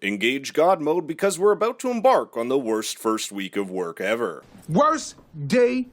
Engage God mode because we're about to embark on the worst first week of work ever. Worst day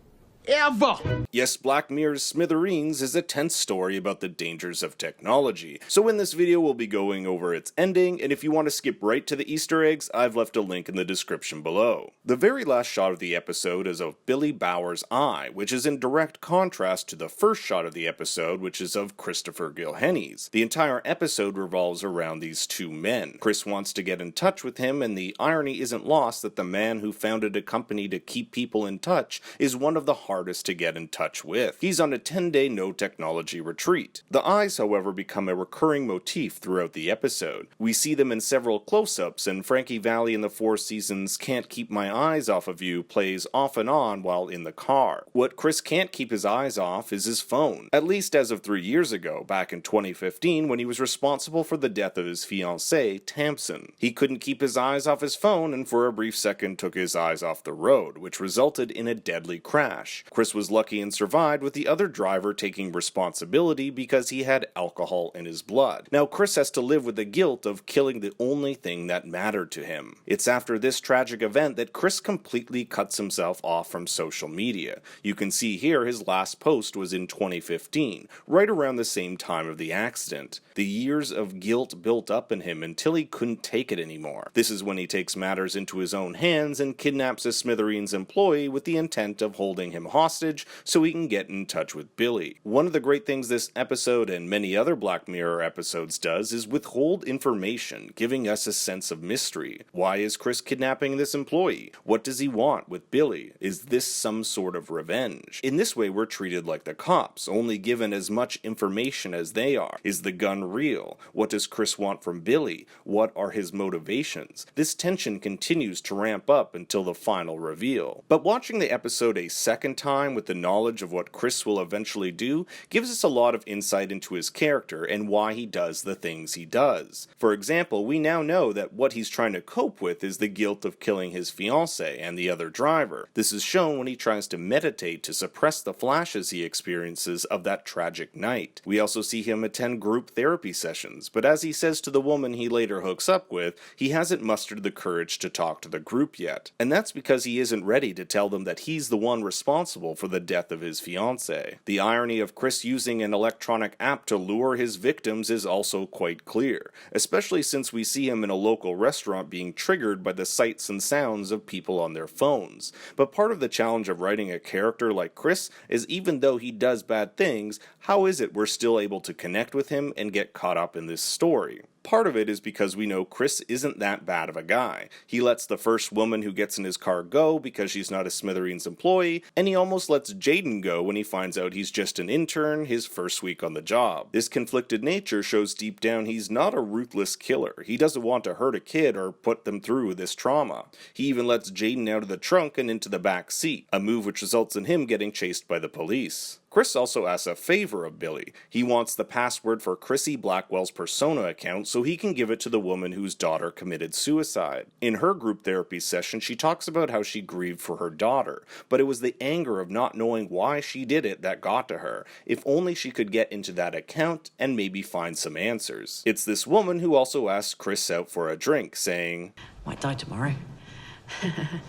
ever! Yes, Black Mirror's Smithereens is a tense story about the dangers of technology. So in this video we'll be going over its ending, and if you want to skip right to the Easter eggs, I've left a link in the description below. The very last shot of the episode is of Billy Bauer's eye, which is in direct contrast to the first shot of the episode, which is of Christopher Gilhenny's. The entire episode revolves around these two men. Chris wants to get in touch with him, and the irony isn't lost that the man who founded a company to keep people in touch is one of the hardest to get in touch with. He's on a 10-day no-technology retreat. The eyes, however, become a recurring motif throughout the episode. We see them in several close-ups, and Frankie Valli in the Four Seasons' Can't Keep My Eyes Off of You plays off and on while in the car. What Chris can't keep his eyes off is his phone, at least as of 3 years ago, back in 2015 when he was responsible for the death of his fiancée, Tamsin. He couldn't keep his eyes off his phone and for a brief second took his eyes off the road, which resulted in a deadly crash. Chris was lucky and survived, with the other driver taking responsibility because he had alcohol in his blood. Now Chris has to live with the guilt of killing the only thing that mattered to him. It's after this tragic event that Chris completely cuts himself off from social media. You can see here his last post was in 2015, right around the same time of the accident. The years of guilt built up in him until he couldn't take it anymore. This is when he takes matters into his own hands and kidnaps a Smithereens employee with the intent of holding him hostage so he can get in touch with Billy. One of the great things this episode and many other Black Mirror episodes does is withhold information, giving us a sense of mystery. Why is Chris kidnapping this employee? What does he want with Billy? Is this some sort of revenge? In this way, we're treated like the cops, only given as much information as they are. Is the gun real? What does Chris want from Billy? What are his motivations? This tension continues to ramp up until the final reveal. But watching the episode a second time with the knowledge of what Chris will eventually do gives us a lot of insight into his character and why he does the things he does. For example, we now know that what he's trying to cope with is the guilt of killing his fiancée and the other driver. This is shown when he tries to meditate to suppress the flashes he experiences of that tragic night. We also see him attend group therapy sessions, but as he says to the woman he later hooks up with, he hasn't mustered the courage to talk to the group yet. And that's because he isn't ready to tell them that he's the one responsible for the death of his fiancée. The irony of Chris using an electronic app to lure his victims is also quite clear, especially since we see him in a local restaurant being triggered by the sights and sounds of people on their phones. But part of the challenge of writing a character like Chris is, even though he does bad things, how is it we're still able to connect with him and get caught up in this story? Part of it is because we know Chris isn't that bad of a guy. He lets the first woman who gets in his car go because she's not a Smithereens employee, and he almost lets Jaden go when he finds out he's just an intern his first week on the job. This conflicted nature shows deep down he's not a ruthless killer. He doesn't want to hurt a kid or put them through this trauma. He even lets Jaden out of the trunk and into the back seat, a move which results in him getting chased by the police. Chris also asks a favor of Billy. He wants the password for Chrissy Blackwell's Persona account so he can give it to the woman whose daughter committed suicide. In her group therapy session, she talks about how she grieved for her daughter, but it was the anger of not knowing why she did it that got to her. If only she could get into that account and maybe find some answers. It's this woman who also asks Chris out for a drink, saying, "Might die tomorrow."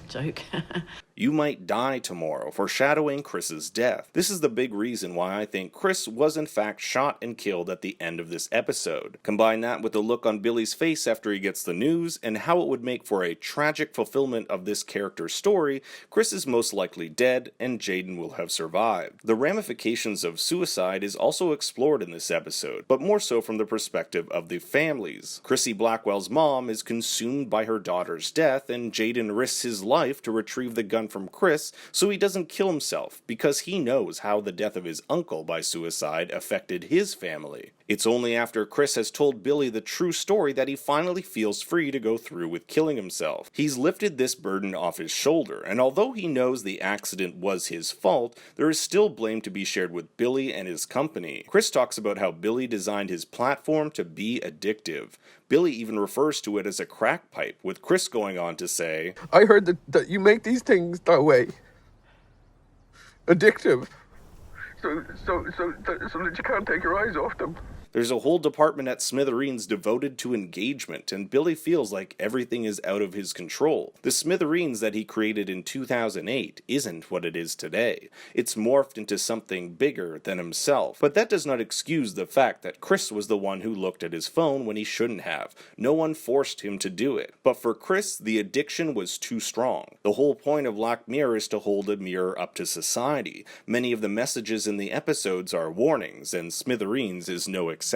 Joke. "You might die tomorrow," foreshadowing Chris's death. This is the big reason why I think Chris was in fact shot and killed at the end of this episode. Combine that with the look on Billy's face after he gets the news, and how it would make for a tragic fulfillment of this character's story, Chris is most likely dead, and Jaden will have survived. The ramifications of suicide is also explored in this episode, but more so from the perspective of the families. Chrissy Blackwell's mom is consumed by her daughter's death, and Jaden risks his life to retrieve the gun from Chris so he doesn't kill himself, because he knows how the death of his uncle by suicide affected his family. It's only after Chris has told Billy the true story that he finally feels free to go through with killing himself. He's lifted this burden off his shoulder, and although he knows the accident was his fault, there is still blame to be shared with Billy and his company. Chris talks about how Billy designed his platform to be addictive. Billy even refers to it as a crack pipe, with Chris going on to say, I heard that you make these things that way. Addictive. So that you can't take your eyes off them. There's a whole department at Smithereens devoted to engagement, and Billy feels like everything is out of his control. The Smithereens that he created in 2008 isn't what it is today. It's morphed into something bigger than himself. But that does not excuse the fact that Chris was the one who looked at his phone when he shouldn't have. No one forced him to do it. But for Chris, the addiction was too strong. The whole point of Black Mirror is to hold a mirror up to society. Many of the messages in the episodes are warnings, and Smithereens is no exception.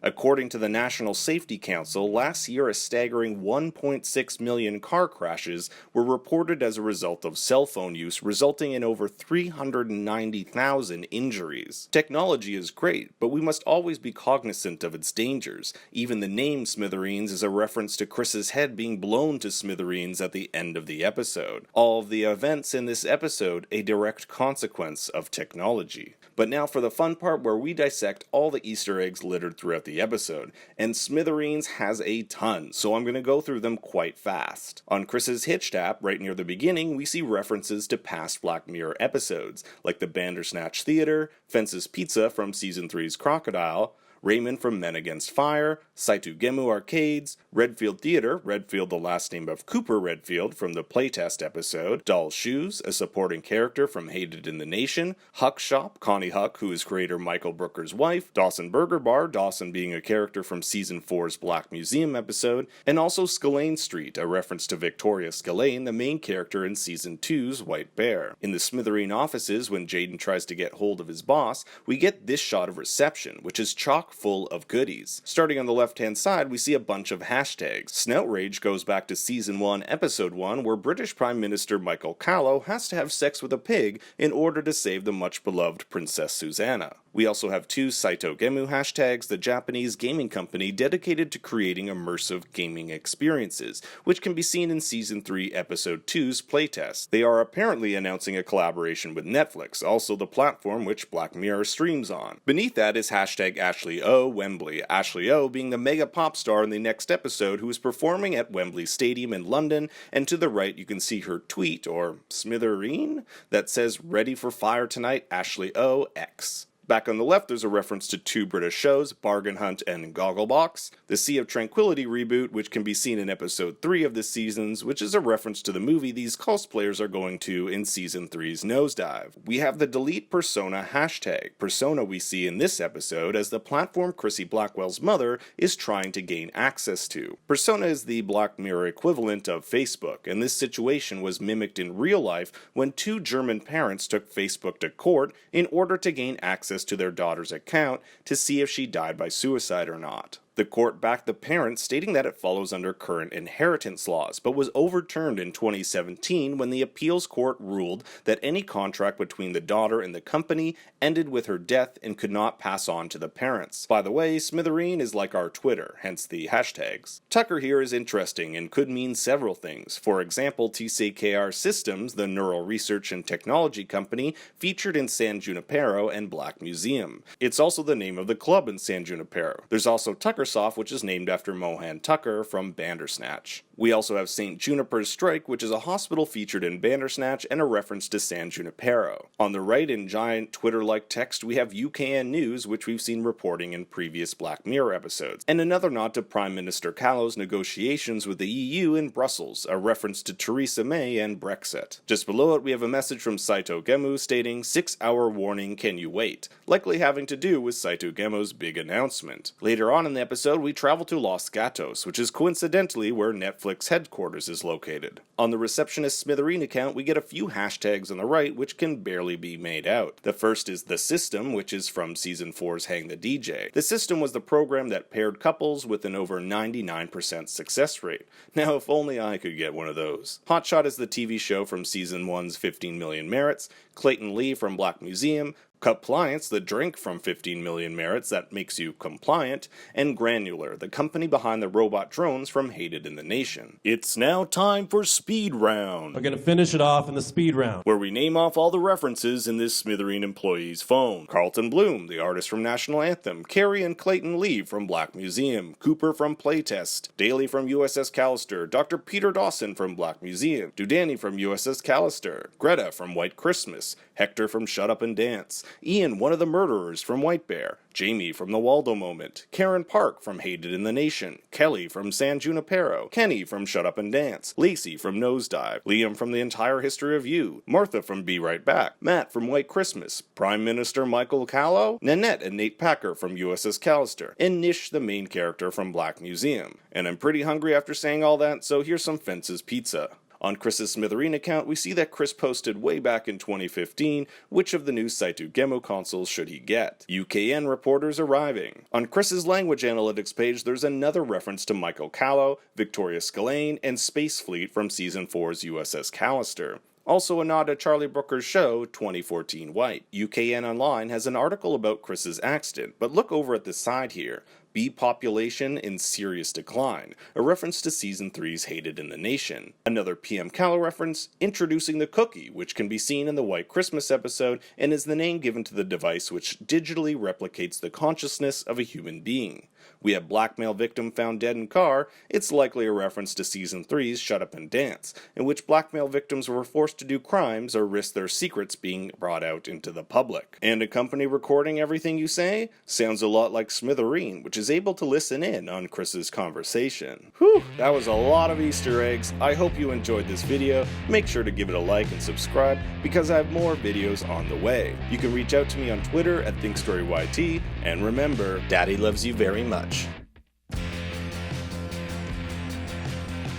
According to the National Safety Council, last year a staggering 1.6 million car crashes were reported as a result of cell phone use, resulting in over 390,000 injuries. Technology is great, but we must always be cognizant of its dangers. Even the name Smithereens is a reference to Chris's head being blown to smithereens at the end of the episode. All of the events in this episode a direct consequence of technology. But now for the fun part where we dissect all the Easter eggs littered throughout the episode, and Smithereens has a ton, so I'm going to go through them quite fast. On Chris's Hitched app, right near the beginning, we see references to past Black Mirror episodes, like the Bandersnatch Theater, Fence's Pizza from Season 3's Crocodile, Raymond from Men Against Fire, Saito Gemu Arcades, Redfield Theater, Redfield the last name of Cooper Redfield from the Playtest episode, Doll Shoes, a supporting character from Hated in the Nation, Huck Shop, Connie Huck, who is creator Michael Brooker's wife, Dawson Burger Bar, Dawson being a character from Season 4's Black Museum episode, and also Scillane Street, a reference to Victoria Scillane, the main character in Season 2's White Bear. In the Smithereen offices, when Jaden tries to get hold of his boss, we get this shot of reception, which is chock full of goodies. Starting on the left-hand side, we see a bunch of hashtags. Snout Rage goes back to Season 1, Episode 1, where British Prime Minister Michael Callow has to have sex with a pig in order to save the much-beloved Princess Susanna. We also have two Saito Gemu hashtags, the Japanese gaming company dedicated to creating immersive gaming experiences, which can be seen in Season 3, Episode 2's playtest. They are apparently announcing a collaboration with Netflix, also the platform which Black Mirror streams on. Beneath that is hashtag Ashley O Wembley, Ashley O being the mega pop star in the next episode who is performing at Wembley Stadium in London, and to the right you can see her tweet, or Smithereen, that says "Ready for Fire Tonight, Ashley O X." Back on the left, there's a reference to two British shows, Bargain Hunt and Gogglebox, the Sea of Tranquility reboot, which can be seen in episode 3 of this season's, which is a reference to the movie these cosplayers are going to in season 3's Nosedive. We have the Delete Persona hashtag, Persona we see in this episode as the platform Chrissy Blackwell's mother is trying to gain access to. Persona is the Black Mirror equivalent of Facebook, and this situation was mimicked in real life when two German parents took Facebook to court in order to gain access to their daughter's account to see if she died by suicide or not. The court backed the parents, stating that it follows under current inheritance laws, but was overturned in 2017 when the appeals court ruled that any contract between the daughter and the company ended with her death and could not pass on to the parents. By the way, Smithereen is like our Twitter, hence the hashtags. Tucker here is interesting and could mean several things. For example, TCKR Systems, the neural research and technology company, featured in San Junipero and Black Museum. It's also the name of the club in San Junipero. There's also Tucker Soft, which is named after Mohan Tucker from Bandersnatch. We also have St. Juniper's Strike, which is a hospital featured in Bandersnatch and a reference to San Junipero. On the right, in giant Twitter-like text, we have UKN News, which we've seen reporting in previous Black Mirror episodes, and another nod to Prime Minister Callow's negotiations with the EU in Brussels, a reference to Theresa May and Brexit. Just below it, we have a message from Saito Gemu stating, 6-hour warning, can you wait? Likely having to do with Saito Gemu's big announcement. Later on in the episode, we travel to Los Gatos, which is coincidentally where Netflix headquarters is located. On the Receptionist Smithereen account, we get a few hashtags on the right which can barely be made out. The first is The System, which is from Season 4's Hang the DJ. The System was the program that paired couples with an over 99% success rate. Now, if only I could get one of those. Hotshot is the TV show from Season 1's 15 Million Merits, Clayton Lee from Black Museum, Compliance, the drink from 15 Million Merits that makes you compliant, and Granular, the company behind the robot drones from Hated in the Nation. It's now time for Speed Round. We're going to finish it off in the speed round. Where we name off all the references in this Smithereen employee's phone. Carlton Bloom, the artist from National Anthem, Carrie and Clayton Lee from Black Museum, Cooper from Playtest, Daly from USS Callister, Dr. Peter Dawson from Black Museum, Dudani from USS Callister, Greta from White Christmas, Hector from Shut Up and Dance, Ian, one of the murderers from White Bear, Jamie from The Waldo Moment, Karen Park from Hated in the Nation, Kelly from San Junipero, Kenny from Shut Up and Dance, Lacey from Nosedive, Liam from The Entire History of You, Martha from Be Right Back, Matt from White Christmas, Prime Minister Michael Callow, Nanette and Nate Packer from USS Callister, and Nish, the main character from Black Museum. And I'm pretty hungry after saying all that, so here's some Fence's Pizza. On Chris's Smithereen account, we see that Chris posted way back in 2015, which of the new Saitu Gemo consoles should he get? UKN reporters arriving. On Chris's language analytics page, there's another reference to Michael Callow, Victoria Scillane, and Space Fleet from Season 4's USS Callister. Also a nod to Charlie Brooker's show, 2014 White. UKN Online has an article about Chris's accident, but look over at the side here. Bee population in serious decline, a reference to Season 3's Hated in the Nation. Another PM Callow reference, introducing the cookie, which can be seen in the White Christmas episode and is the name given to the device which digitally replicates the consciousness of a human being. We have blackmail victim found dead in car. It's likely a reference to Season 3's Shut Up and Dance, in which blackmail victims were forced to do crimes or risk their secrets being brought out into the public. And a company recording everything you say? Sounds a lot like Smithereen, which is able to listen in on Chris's conversation. Whew, that was a lot of Easter eggs. I hope you enjoyed this video. Make sure to give it a like and subscribe, because I have more videos on the way. You can reach out to me on Twitter at ThinkStoryYT, and remember, Daddy loves you very much.